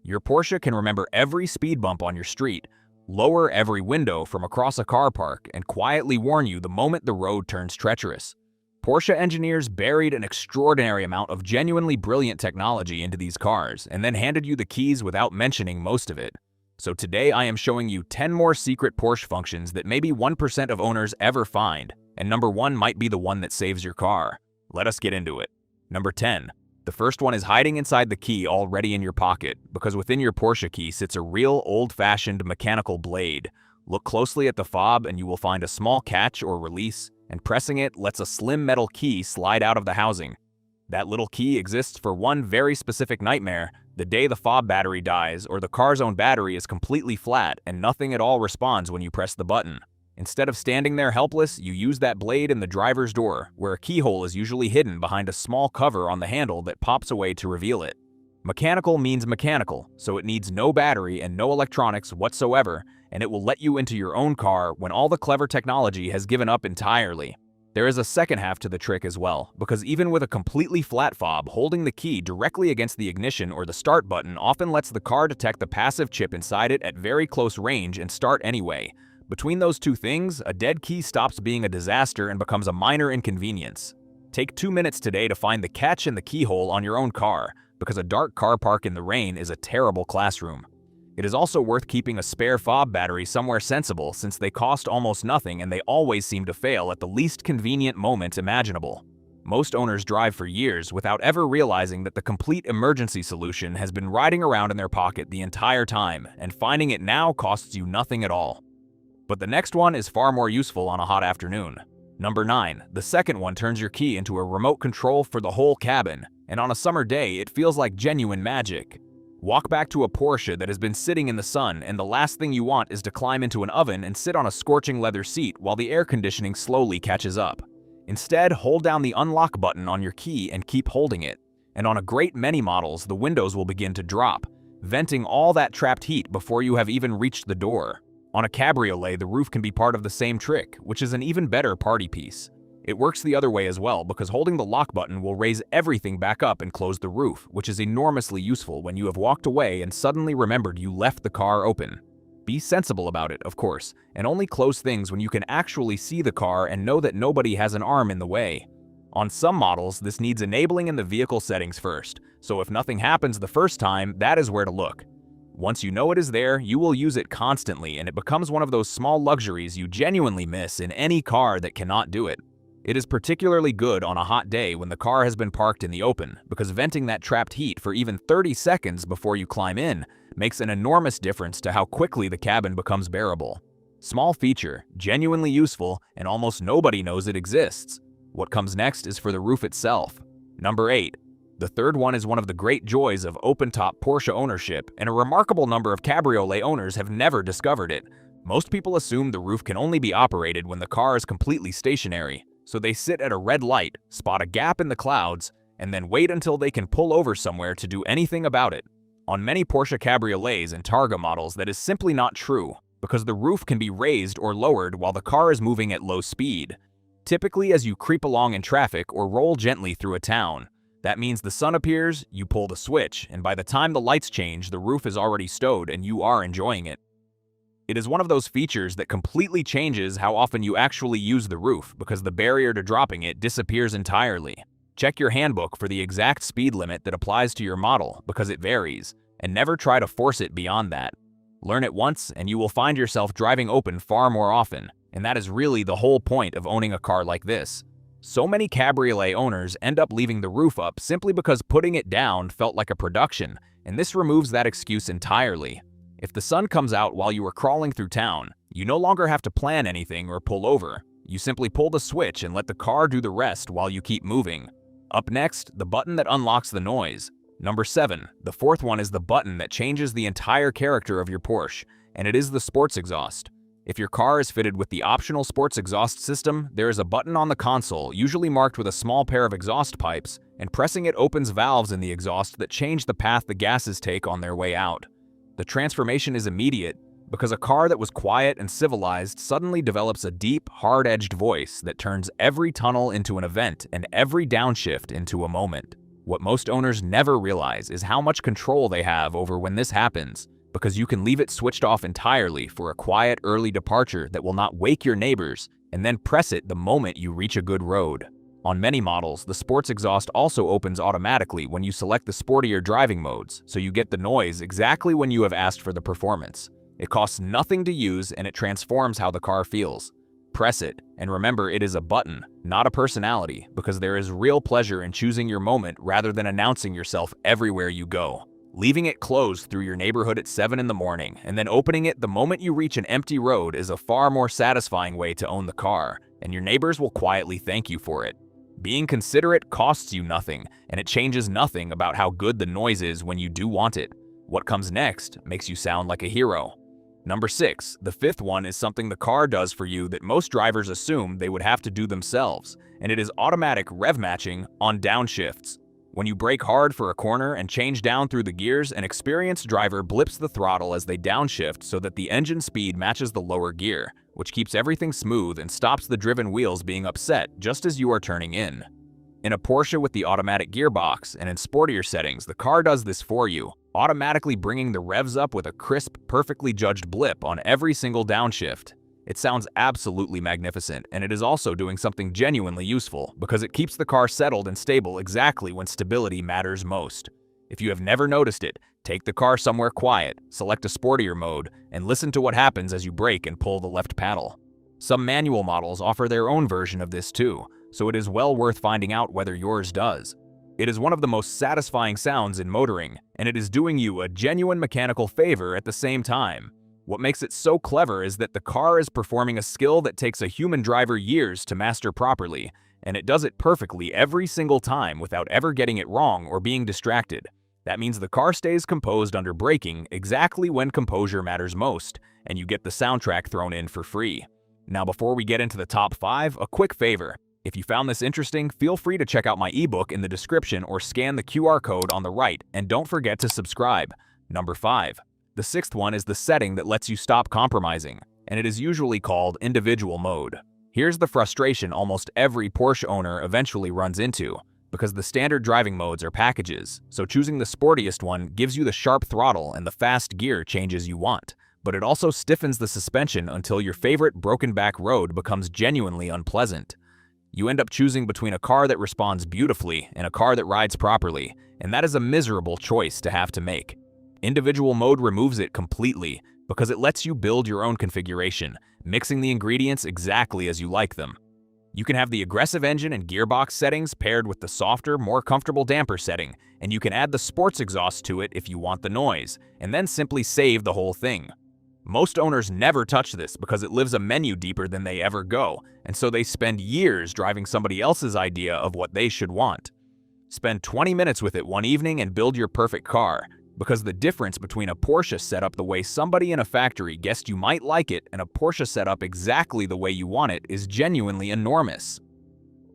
Your Porsche can remember every speed bump on your street, lower every window from across a car park, and quietly warn you the moment the road turns treacherous. Porsche engineers buried an extraordinary amount of genuinely brilliant technology into these cars and then handed you the keys without mentioning most of it. So today I am showing you 10 more secret Porsche functions that maybe 1% of owners ever find, and number 1 might be the one that saves your car. Let us get into it. Number 10. The first one is hiding inside the key already in your pocket, because within your Porsche key sits a real old-fashioned mechanical blade. Look closely at the fob and you will find a small catch or release, and pressing it lets a slim metal key slide out of the housing. That little key exists for one very specific nightmare: the day the fob battery dies or the car's own battery is completely flat and nothing at all responds when you press the button. Instead of standing there helpless, you use that blade in the driver's door, where a keyhole is usually hidden behind a small cover on the handle that pops away to reveal it. Mechanical means mechanical, so it needs no battery and no electronics whatsoever, and it will let you into your own car when all the clever technology has given up entirely. There is a second half to the trick as well, because even with a completely flat fob, holding the key directly against the ignition or the start button often lets the car detect the passive chip inside it at very close range and start anyway. Between those two things, a dead key stops being a disaster and becomes a minor inconvenience. Take 2 minutes today to find the catch in the keyhole on your own car, because a dark car park in the rain is a terrible classroom. It is also worth keeping a spare fob battery somewhere sensible, since they cost almost nothing and they always seem to fail at the least convenient moment imaginable. Most owners drive for years without ever realizing that the complete emergency solution has been riding around in their pocket the entire time, and finding it now costs you nothing at all. But the next one is far more useful on a hot afternoon. Number 9. The second one turns your key into a remote control for the whole cabin, and on a summer day it feels like genuine magic. Walk back to a Porsche that has been sitting in the sun, and the last thing you want is to climb into an oven and sit on a scorching leather seat while the air conditioning slowly catches up. Instead, hold down the unlock button on your key and keep holding it. And on a great many models, the windows will begin to drop, venting all that trapped heat before you have even reached the door. On a cabriolet, the roof can be part of the same trick, which is an even better party piece. It works the other way as well, because holding the lock button will raise everything back up and close the roof, which is enormously useful when you have walked away and suddenly remembered you left the car open. Be sensible about it, of course, and only close things when you can actually see the car and know that nobody has an arm in the way. On some models, this needs enabling in the vehicle settings first, so if nothing happens the first time, that is where to look. Once you know it is there, you will use it constantly, and it becomes one of those small luxuries you genuinely miss in any car that cannot do it. It is particularly good on a hot day when the car has been parked in the open, because venting that trapped heat for even 30 seconds before you climb in makes an enormous difference to how quickly the cabin becomes bearable. Small feature, genuinely useful, and almost nobody knows it exists. What comes next is for the roof itself. Number 8. The third one is one of the great joys of open-top Porsche ownership, and a remarkable number of cabriolet owners have never discovered it. Most people assume the roof can only be operated when the car is completely stationary, so they sit at a red light, spot a gap in the clouds, and then wait until they can pull over somewhere to do anything about it. On many Porsche cabriolets and Targa models, that is simply not true, because the roof can be raised or lowered while the car is moving at low speed. Typically as you creep along in traffic or roll gently through a town. That means the sun appears, you pull the switch, and by the time the lights change, the roof is already stowed and you are enjoying it. It is one of those features that completely changes how often you actually use the roof, because the barrier to dropping it disappears entirely. Check your handbook for the exact speed limit that applies to your model, because it varies, and never try to force it beyond that. Learn it once and you will find yourself driving open far more often, and that is really the whole point of owning a car like this. So many cabriolet owners end up leaving the roof up simply because putting it down felt like a production, and this removes that excuse entirely. If the sun comes out while you are crawling through town, you no longer have to plan anything or pull over. You simply pull the switch and let the car do the rest while you keep moving. Up next, the button that unlocks the noise. Number 7. The fourth one is the button that changes the entire character of your Porsche, and it is the sports exhaust. If your car is fitted with the optional sports exhaust system, there is a button on the console, usually marked with a small pair of exhaust pipes, and pressing it opens valves in the exhaust that change the path the gases take on their way out. The transformation is immediate, because a car that was quiet and civilized suddenly develops a deep, hard-edged voice that turns every tunnel into an event and every downshift into a moment. What most owners never realize is how much control they have over when this happens, because you can leave it switched off entirely for a quiet early departure that will not wake your neighbors, and then press it the moment you reach a good road. On many models, the sports exhaust also opens automatically when you select the sportier driving modes, so you get the noise exactly when you have asked for the performance. It costs nothing to use and it transforms how the car feels. Press it, and remember it is a button, not a personality, because there is real pleasure in choosing your moment rather than announcing yourself everywhere you go. Leaving it closed through your neighborhood at 7 in the morning and then opening it the moment you reach an empty road is a far more satisfying way to own the car, and your neighbors will quietly thank you for it. Being considerate costs you nothing, and it changes nothing about how good the noise is when you do want it. What comes next makes you sound like a hero. Number 6, the fifth one is something the car does for you that most drivers assume they would have to do themselves, and it is automatic rev matching on downshifts. When you brake hard for a corner and change down through the gears, an experienced driver blips the throttle as they downshift so that the engine speed matches the lower gear, which keeps everything smooth and stops the driven wheels being upset just as you are turning in. In a Porsche with the automatic gearbox and in sportier settings, the car does this for you, automatically bringing the revs up with a crisp, perfectly judged blip on every single downshift. It sounds absolutely magnificent, and it is also doing something genuinely useful because it keeps the car settled and stable exactly when stability matters most. If you have never noticed it, take the car somewhere quiet, select a sportier mode, and listen to what happens as you brake and pull the left paddle. Some manual models offer their own version of this too, so it is well worth finding out whether yours does. It is one of the most satisfying sounds in motoring, and it is doing you a genuine mechanical favor at the same time. What makes it so clever is that the car is performing a skill that takes a human driver years to master properly, and it does it perfectly every single time without ever getting it wrong or being distracted. That means the car stays composed under braking exactly when composure matters most, and you get the soundtrack thrown in for free. Now before we get into the top 5, a quick favor. If you found this interesting, feel free to check out my ebook in the description or scan the QR code on the right, and don't forget to subscribe. Number 5. The sixth one is the setting that lets you stop compromising, and it is usually called individual mode. Here's the frustration almost every Porsche owner eventually runs into, because the standard driving modes are packages, so choosing the sportiest one gives you the sharp throttle and the fast gear changes you want, but it also stiffens the suspension until your favorite broken back road becomes genuinely unpleasant. You end up choosing between a car that responds beautifully and a car that rides properly, and that is a miserable choice to have to make. Individual mode removes it completely because it lets you build your own configuration, mixing the ingredients exactly as you like them. You can have the aggressive engine and gearbox settings paired with the softer, more comfortable damper setting, and you can add the sports exhaust to it if you want the noise, and then simply save the whole thing. Most owners never touch this because it lives a menu deeper than they ever go, and so they spend years driving somebody else's idea of what they should want. Spend 20 minutes with it one evening and build your perfect car, because the difference between a Porsche set up the way somebody in a factory guessed you might like it and a Porsche set up exactly the way you want it is genuinely enormous.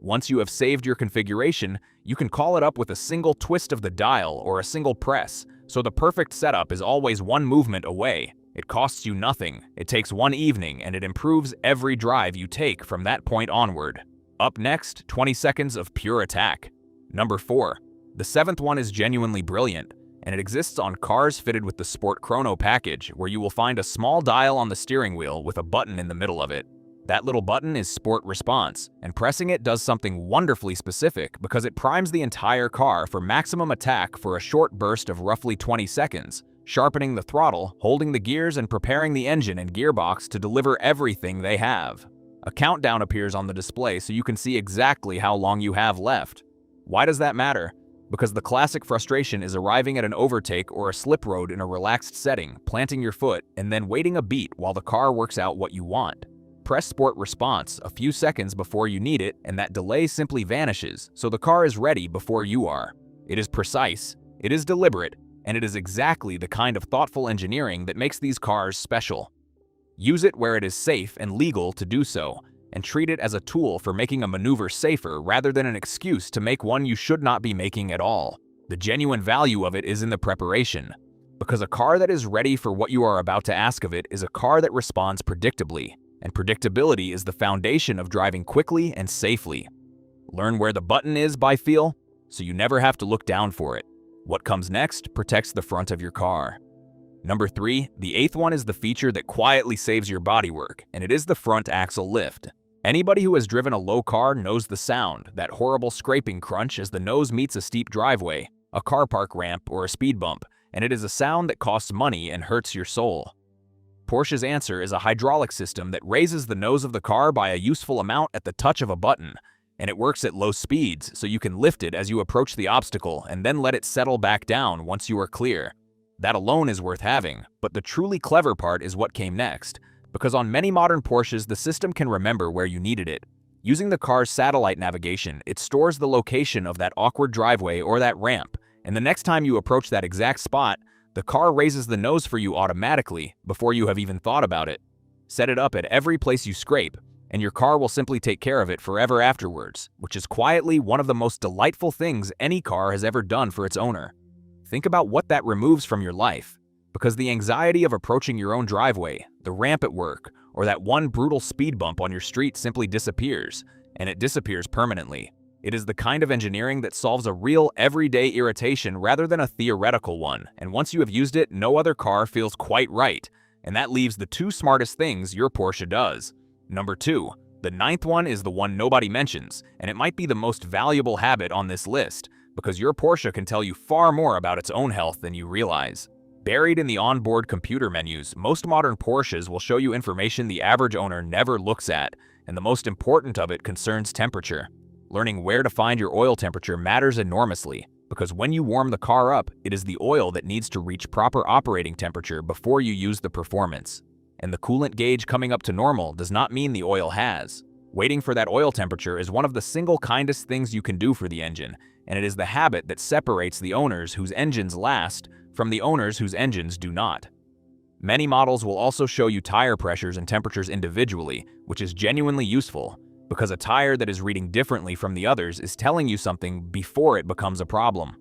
Once you have saved your configuration, you can call it up with a single twist of the dial or a single press, so the perfect setup is always one movement away. It costs you nothing, it takes one evening, and it improves every drive you take from that point onward. Up next, 20 seconds of pure attack. Number 4. The seventh one is genuinely brilliant, and it exists on cars fitted with the Sport Chrono package, where you will find a small dial on the steering wheel with a button in the middle of it. That little button is Sport Response, and pressing it does something wonderfully specific because it primes the entire car for maximum attack for a short burst of roughly 20 seconds, sharpening the throttle, holding the gears, and preparing the engine and gearbox to deliver everything they have. A countdown appears on the display so you can see exactly how long you have left. Why does that matter? Because the classic frustration is arriving at an overtake or a slip road in a relaxed setting, planting your foot, and then waiting a beat while the car works out what you want. Press Sport Response a few seconds before you need it, and that delay simply vanishes, so the car is ready before you are. It is precise, it is deliberate, and it is exactly the kind of thoughtful engineering that makes these cars special. Use it where it is safe and legal to do so, and treat it as a tool for making a maneuver safer rather than an excuse to make one you should not be making at all. The genuine value of it is in the preparation, because a car that is ready for what you are about to ask of it is a car that responds predictably, and predictability is the foundation of driving quickly and safely. Learn where the button is by feel? so you never have to look down for it. What comes next protects the front of your car. Number 3, the 8th one is the feature that quietly saves your bodywork, and it is the front axle lift. Anybody who has driven a low car knows the sound, that horrible scraping crunch as the nose meets a steep driveway, a car park ramp, or a speed bump, and it is a sound that costs money and hurts your soul. Porsche's answer is a hydraulic system that raises the nose of the car by a useful amount at the touch of a button, and it works at low speeds so you can lift it as you approach the obstacle and then let it settle back down once you are clear. That alone is worth having, but the truly clever part is what came next, because on many modern Porsches the system can remember where you needed it. Using the car's satellite navigation, it stores the location of that awkward driveway or that ramp, and the next time you approach that exact spot, the car raises the nose for you automatically before you have even thought about it. Set it up at every place you scrape, and your car will simply take care of it forever afterwards, which is quietly one of the most delightful things any car has ever done for its owner. Think about what that removes from your life, because the anxiety of approaching your own driveway, the ramp at work, or that one brutal speed bump on your street simply disappears, and it disappears permanently. It is the kind of engineering that solves a real everyday irritation rather than a theoretical one, and once you have used it, no other car feels quite right, and that leaves the 2 smartest things your Porsche does. Number 2, the 9th one is the one nobody mentions, and it might be the most valuable habit on this list, because your Porsche can tell you far more about its own health than you realize. Buried in the onboard computer menus, most modern Porsches will show you information the average owner never looks at, and the most important of it concerns temperature. Learning where to find your oil temperature matters enormously, because when you warm the car up, it is the oil that needs to reach proper operating temperature before you use the performance. And the coolant gauge coming up to normal does not mean the oil has. Waiting for that oil temperature is one of the single kindest things you can do for the engine, and it is the habit that separates the owners whose engines last from the owners whose engines do not. Many models will also show you tire pressures and temperatures individually, which is genuinely useful, because a tire that is reading differently from the others is telling you something before it becomes a problem.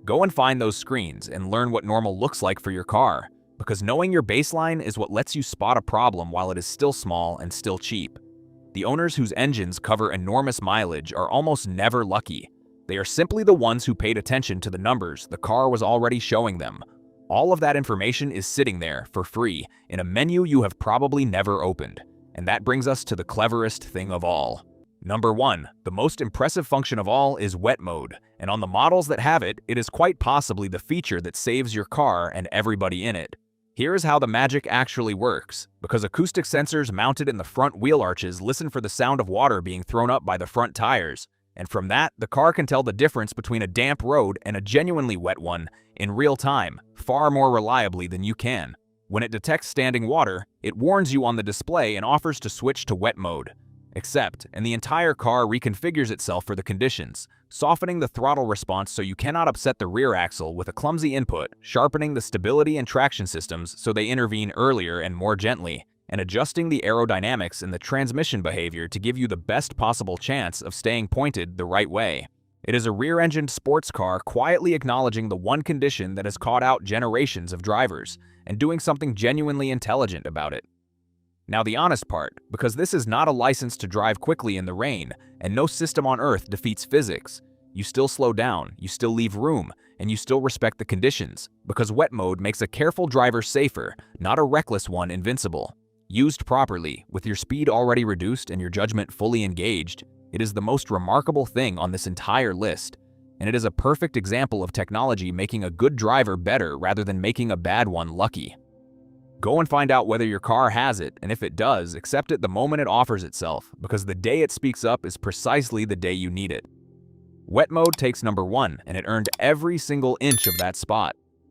Go and find those screens and learn what normal looks like for your car, because knowing your baseline is what lets you spot a problem while it is still small and still cheap. The owners whose engines cover enormous mileage are almost never lucky. They are simply the ones who paid attention to the numbers the car was already showing them. All of that information is sitting there for free in a menu you have probably never opened. And that brings us to the cleverest thing of all. Number 1, the most impressive function of all is wet mode, and on the models that have it, it is quite possibly the feature that saves your car and everybody in it. Here is how the magic actually works, because acoustic sensors mounted in the front wheel arches listen for the sound of water being thrown up by the front tires, and from that, the car can tell the difference between a damp road and a genuinely wet one in real time, far more reliably than you can. When it detects standing water, it warns you on the display and offers to switch to wet mode. Accept, and the entire car reconfigures itself for the conditions, softening the throttle response so you cannot upset the rear axle with a clumsy input, sharpening the stability and traction systems so they intervene earlier and more gently, and adjusting the aerodynamics and the transmission behavior to give you the best possible chance of staying pointed the right way. It is a rear-engined sports car quietly acknowledging the one condition that has caught out generations of drivers, and doing something genuinely intelligent about it. Now the honest part, because this is not a license to drive quickly in the rain, and no system on Earth defeats physics. You still slow down, you still leave room, and you still respect the conditions, because wet mode makes a careful driver safer, not a reckless one invincible. Used properly, with your speed already reduced and your judgment fully engaged, it is the most remarkable thing on this entire list, and it is a perfect example of technology making a good driver better rather than making a bad one lucky. Go and find out whether your car has it, and if it does, accept it the moment it offers itself, because the day it speaks up is precisely the day you need it. Wet mode takes number 1, and it earned every single inch of that spot.